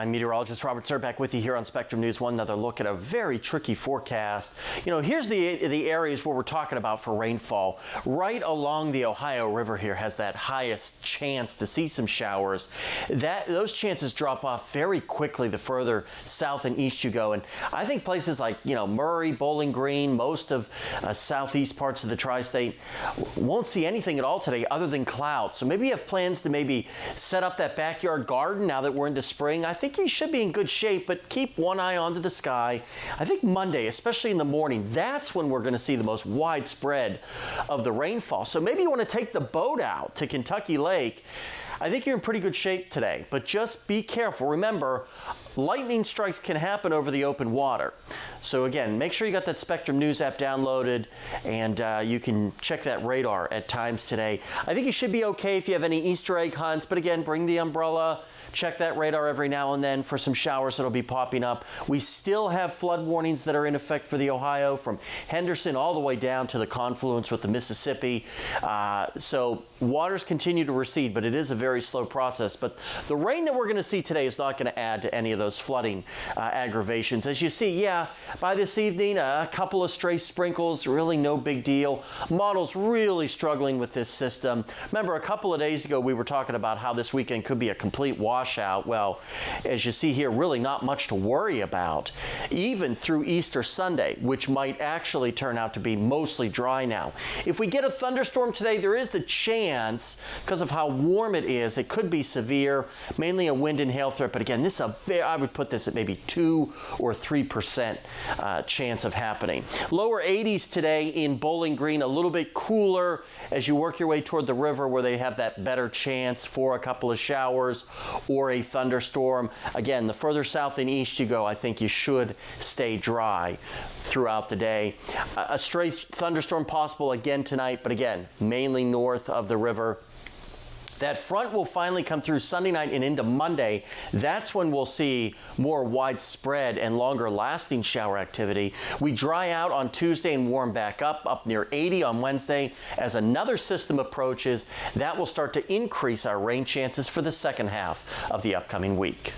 I'm meteorologist Robert Suhr back with you here on Spectrum News. One another look at a very tricky forecast. Here's the areas where we're talking about for rainfall. Right along the Ohio River here has that highest chance to see some showers. Those chances drop off very quickly the further south and east you go. And I think places like, Murray, Bowling Green, most of southeast parts of the tri-state won't see anything at all today other than clouds. So maybe you have plans to maybe set up that backyard garden now that we're into spring. I think you should be in good shape, but keep one eye onto the sky. I think Monday, especially in the morning, that's when we're going to see the most widespread of the rainfall. So maybe you want to take the boat out to Kentucky Lake. I think you're in pretty good shape today, but just be careful. Remember, lightning strikes can happen over the open water. So again, make sure you got that Spectrum News app downloaded, and you can check that radar at times today. I think you should be okay if you have any Easter egg hunts, but again, bring the umbrella. Check that radar every now and then for some showers that'll be popping up. We still have flood warnings that are in effect for the Ohio from Henderson all the way down to the confluence with the Mississippi. So waters continue to recede, but it is a very slow process. But the rain that we're going to see today is not going to add to any of those flooding aggravations. As you see, by this evening, a couple of stray sprinkles, really no big deal. Models really struggling with this system. Remember, a couple of days ago, we were talking about how this weekend could be a complete washout. Well, as you see here, really not much to worry about, even through Easter Sunday, which might actually turn out to be mostly dry now. If we get a thunderstorm today, there is the chance, because of how warm it is, it could be severe, mainly a wind and hail threat. But again, I would put this at maybe 2 or 3% chance of happening. Lower 80s today in Bowling Green, a little bit cooler as you work your way toward the river where they have that better chance for a couple of showers or a thunderstorm. Again, the further south and east you go, I think you should stay dry throughout the day. A stray thunderstorm possible again tonight, but again, mainly north of the river. That front will finally come through Sunday night and into Monday. That's when we'll see more widespread and longer lasting shower activity. We dry out on Tuesday and warm back up near 80 on Wednesday. As another system approaches, that will start to increase our rain chances for the second half of the upcoming week.